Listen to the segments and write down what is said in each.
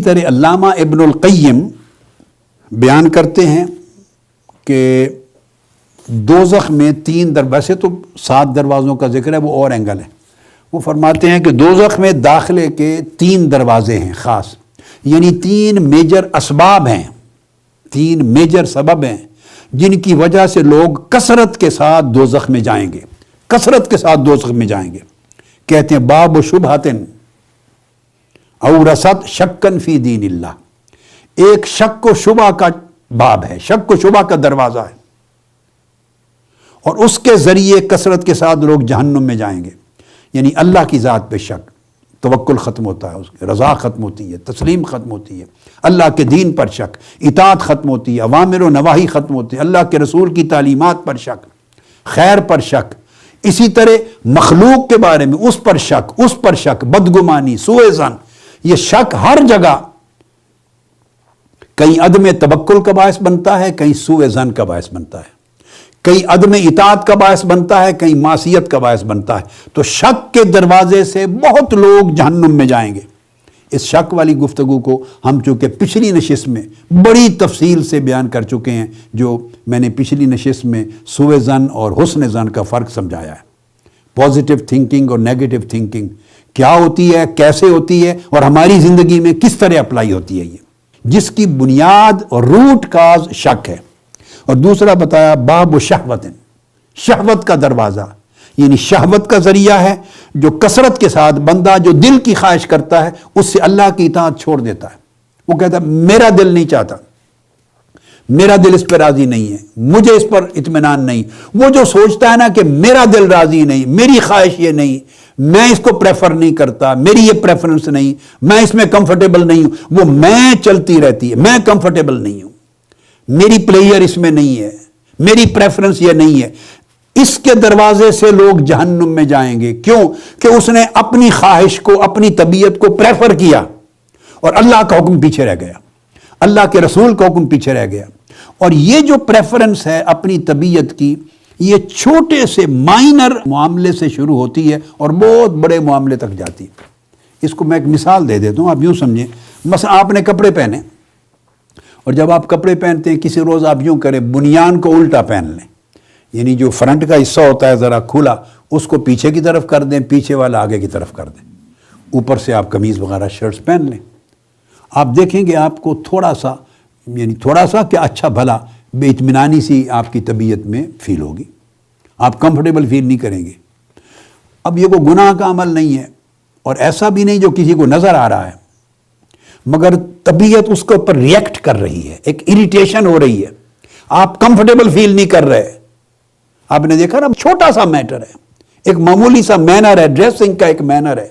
طرح علامہ ابن القیم بیان کرتے ہیں کہ دوزخ میں ویسے تو 7 دروازوں کا ذکر ہے، وہ اور اینگل ہے۔ وہ فرماتے ہیں کہ دوزخ میں داخلے کے 3 دروازے ہیں خاص، یعنی 3 میجر اسباب ہیں، 3 میجر سبب ہیں جن کی وجہ سے لوگ کثرت کے ساتھ دوزخ میں جائیں گے، کثرت کے ساتھ دوزخ میں جائیں گے۔ کہتے ہیں باب شبہتن اورثت شکن فی دین اللہ، ایک شک و شبہ کا باب ہے، شک و شبہ کا دروازہ ہے، اور اس کے ذریعے کثرت کے ساتھ لوگ جہنم میں جائیں گے۔ یعنی اللہ کی ذات پہ شک، توکل ختم ہوتا ہے، اس کی رضا ختم ہوتی ہے، تسلیم ختم ہوتی ہے، اللہ کے دین پر شک، اطاعت ختم ہوتی ہے، اوامر و نواہی ختم ہوتی ہے، اللہ کے رسول کی تعلیمات پر شک، خیر پر شک، اسی طرح مخلوق کے بارے میں اس پر شک، بدگمانی، سوء ظن، یہ شک ہر جگہ کہیں عدم توکل کا باعث بنتا ہے، کہیں سوء ظن کا باعث بنتا ہے، کہیں عدم اطاعت کا باعث بنتا ہے، کہیں معصیت کا باعث بنتا ہے۔ تو شک کے دروازے سے بہت لوگ جہنم میں جائیں گے۔ اس شک والی گفتگو کو ہم چونکہ پچھلی نشست میں بڑی تفصیل سے بیان کر چکے ہیں، جو میں نے پچھلی نشست میں سوء ظن اور حسن ظن کا فرق سمجھایا ہے، پازیٹیو تھنکنگ اور نیگیٹو تھنکنگ کیا ہوتی ہے، کیسے ہوتی ہے، اور ہماری زندگی میں کس طرح اپلائی ہوتی ہے، یہ جس کی بنیاد اور روٹ کاز شک ہے۔ اور دوسرا بتایا باب شہوت، شہوت کا دروازہ، یعنی شہوت کا ذریعہ ہے جو کثرت کے ساتھ بندہ جو دل کی خواہش کرتا ہے اس سے اللہ کی اطاعت چھوڑ دیتا ہے۔ وہ کہتا ہے میرا دل نہیں چاہتا، میرا دل اس پہ راضی نہیں ہے، مجھے اس پر اطمینان نہیں۔ وہ جو سوچتا ہے نا کہ میرا دل راضی نہیں، میری خواہش یہ نہیں، میں اس کو پریفر نہیں کرتا، میری یہ پریفرنس نہیں، میں اس میں کمفرٹیبل نہیں ہوں، وہ میں چلتی رہتی ہے، میں کمفرٹیبل نہیں ہوں، میری پلیئر اس میں نہیں ہے، میری پریفرنس یہ نہیں ہے۔ اس کے دروازے سے لوگ جہنم میں جائیں گے۔ کیوں؟ کہ اس نے اپنی خواہش کو، اپنی طبیعت کو پریفر کیا اور اللہ کا حکم پیچھے رہ گیا، اللہ کے رسول کا حکم پیچھے رہ گیا۔ اور یہ جو پریفرنس ہے اپنی طبیعت کی، یہ چھوٹے سے مائنر معاملے سے شروع ہوتی ہے اور بہت بڑے معاملے تک جاتی ہے۔ اس کو میں ایک مثال دے دیتا ہوں، آپ یوں سمجھیں، مثلا آپ نے کپڑے پہنے، اور جب آپ کپڑے پہنتے ہیں کسی روز آپ یوں کریں بنیان کو الٹا پہن لیں، یعنی جو فرنٹ کا حصہ ہوتا ہے ذرا کھلا، اس کو پیچھے کی طرف کر دیں، پیچھے والا آگے کی طرف کر دیں، اوپر سے آپ قمیض وغیرہ شرٹس پہن لیں۔ آپ دیکھیں گے آپ کو تھوڑا سا کہ اچھا بھلا بے اطمینانی سی آپ کی طبیعت میں فیل ہوگی، آپ کمفرٹیبل فیل نہیں کریں گے۔ اب یہ کوئی گناہ کا عمل نہیں ہے، اور ایسا بھی نہیں جو کسی کو نظر آ رہا ہے، مگر طبیعت اس کے اوپر ریئیکٹ کر رہی ہے، ایک اریٹیشن ہو رہی ہے، آپ کمفرٹیبل فیل نہیں کر رہے۔ آپ نے دیکھا نا، چھوٹا سا میٹر ہے، ایک معمولی سا مینر ہے، ڈریسنگ کا ایک مینر ہے،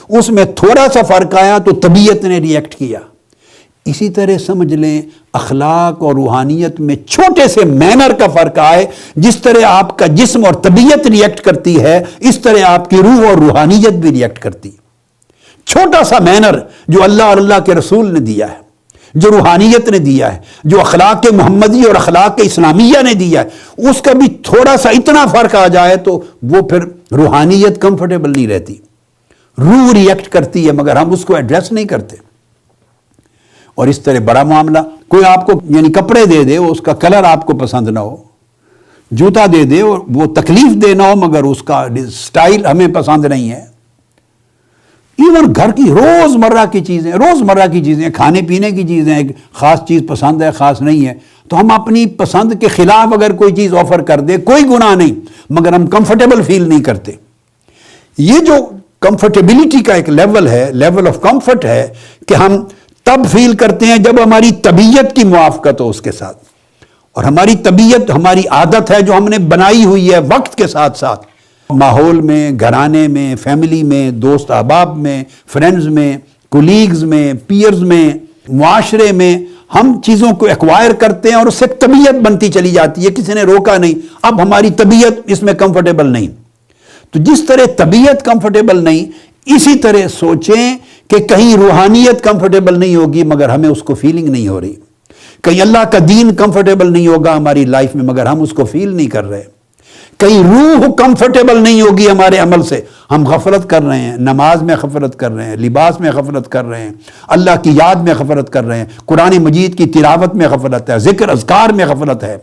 اس میں تھوڑا سا فرق آیا تو طبیعت نے ریئیکٹ کیا۔ اسی طرح سمجھ لیں اخلاق اور روحانیت میں چھوٹے سے مینر کا فرق آئے، جس طرح آپ کا جسم اور طبیعت ریئیکٹ کرتی ہے، اس طرح آپ کی روح اور روحانیت بھی ریئیکٹ کرتی ہے۔ چھوٹا سا مینر جو اللہ اور اللہ کے رسول نے دیا ہے، جو روحانیت نے دیا ہے، جو اخلاق محمدی اور اخلاق اسلامیہ نے دیا ہے، اس کا بھی تھوڑا سا اتنا فرق آ جائے تو وہ پھر روحانیت کمفرٹیبل نہیں رہتی، روح ریئیکٹ کرتی ہے، مگر ہم اس کو ایڈریس نہیں کرتے۔ اور اس طرح بڑا معاملہ، کوئی آپ کو یعنی کپڑے دے دے، اس کا کلر آپ کو پسند نہ ہو، جوتا دے دے اور وہ تکلیف دے نہ ہو مگر اس کا سٹائل ہمیں پسند نہیں ہے۔ ایون گھر کی روزمرہ کی چیزیں، کھانے پینے کی چیزیں، ایک خاص چیز پسند ہے، خاص نہیں ہے، تو ہم اپنی پسند کے خلاف اگر کوئی چیز آفر کر دے، کوئی گناہ نہیں، مگر ہم کمفرٹیبل فیل نہیں کرتے۔ یہ جو کمفرٹیبلٹی کا ایک لیول ہے، لیول آف کمفرٹ ہے، کہ ہم تب فیل کرتے ہیں جب ہماری طبیعت کی موافقت ہو اس کے ساتھ، اور ہماری طبیعت ہماری عادت ہے جو ہم نے بنائی ہوئی ہے وقت کے ساتھ ساتھ، ماحول میں، گھرانے میں، فیملی میں، دوست احباب میں، فرینڈز میں، کولیگز میں، پیئرز میں، معاشرے میں، ہم چیزوں کو ایکوائر کرتے ہیں اور اس سے طبیعت بنتی چلی جاتی ہے، کسی نے روکا نہیں، اب ہماری طبیعت اس میں کمفرٹیبل نہیں۔ تو جس طرح طبیعت کمفرٹیبل نہیں، اسی طرح سوچیں کہ کہیں روحانیت کمفرٹیبل نہیں ہوگی مگر ہمیں اس کو فیلنگ نہیں ہو رہی، کہیں اللہ کا دین کمفرٹیبل نہیں ہوگا ہماری لائف میں مگر ہم اس کو فیل نہیں کر رہے، کئی روح کمفرٹیبل نہیں ہوگی ہمارے عمل سے. ہم غفلت کر رہے ہیں، نماز میں غفلت کر رہے ہیں، لباس میں غفلت کر رہے ہیں، اللہ کی یاد میں غفلت کر رہے ہیں، قرآن مجید کی تلاوت میں غفلت ہے، ذکر اذکار میں غفلت ہے،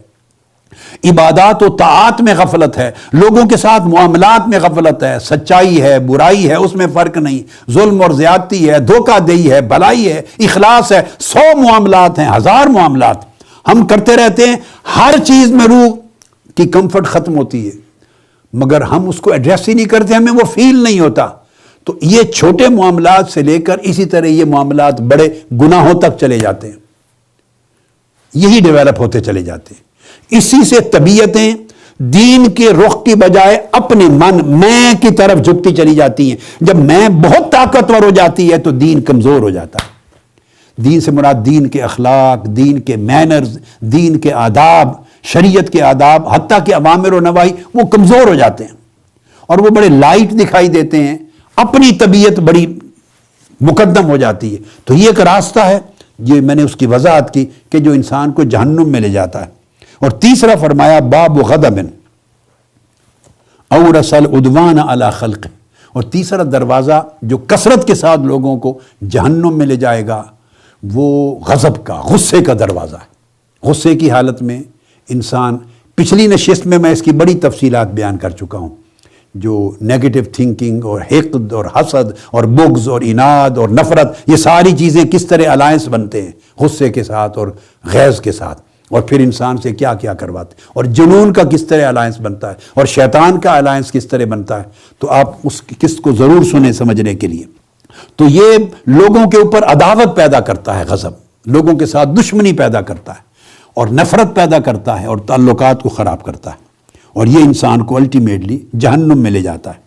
عبادات و طاعات میں غفلت ہے، لوگوں کے ساتھ معاملات میں غفلت ہے، سچائی ہے، برائی ہے، اس میں فرق نہیں، ظلم اور زیادتی ہے، دھوکہ دہی ہے، بھلائی ہے، اخلاص ہے، 100 معاملات ہیں، 1000 معاملات ہم کرتے رہتے ہیں. ہر چیز میں روح کی کمفرٹ ختم ہوتی ہے، مگر ہم اس کو ایڈریس ہی نہیں کرتے، ہمیں وہ فیل نہیں ہوتا. تو یہ چھوٹے معاملات سے لے کر اسی طرح یہ معاملات بڑے گناہوں تک چلے جاتے ہیں، یہی ڈیولپ ہوتے چلے جاتے ہیں. اسی سے طبیعتیں دین کے رخ کی بجائے اپنے میں کی طرف جھکتی چلی جاتی ہیں. جب میں بہت طاقتور ہو جاتی ہے تو دین کمزور ہو جاتا ہے. دین سے مراد دین کے اخلاق، دین کے مینرز، دین کے آداب، شریعت کے آداب، حتیٰ کہ اوامر و نواہی وہ کمزور ہو جاتے ہیں اور وہ بڑے لائٹ دکھائی دیتے ہیں، اپنی طبیعت بڑی مقدم ہو جاتی ہے. تو یہ ایک راستہ ہے، یہ میں نے اس کی وضاحت کی کہ جو انسان کو جہنم میں لے جاتا ہے. اور تیسرا فرمایا باب غضب اورث العدوان علی خلق، اور تیسرا دروازہ جو کثرت کے ساتھ لوگوں کو جہنم میں لے جائے گا وہ غضب کا، غصے کا دروازہ ہے. غصے کی حالت میں انسان، پچھلی نشست میں اس کی بڑی تفصیلات بیان کر چکا ہوں، جو نیگیٹو تھنکنگ اور حقد اور حسد اور بغض اور اناد اور نفرت، یہ ساری چیزیں کس طرح الائنس بنتے ہیں غصے کے ساتھ اور غیظ کے ساتھ، اور پھر انسان سے کیا کیا کرواتے ہیں، اور جنون کا کس طرح الائنس بنتا ہے، اور شیطان کا الائنس کس طرح بنتا ہے. تو آپ اس قسط کو ضرور سنیں سمجھنے کے لیے. تو یہ لوگوں کے اوپر عداوت پیدا کرتا ہے، غضب لوگوں کے ساتھ دشمنی پیدا کرتا ہے اور نفرت پیدا کرتا ہے اور تعلقات کو خراب کرتا ہے، اور یہ انسان کو الٹیمیٹلی جہنم میں لے جاتا ہے.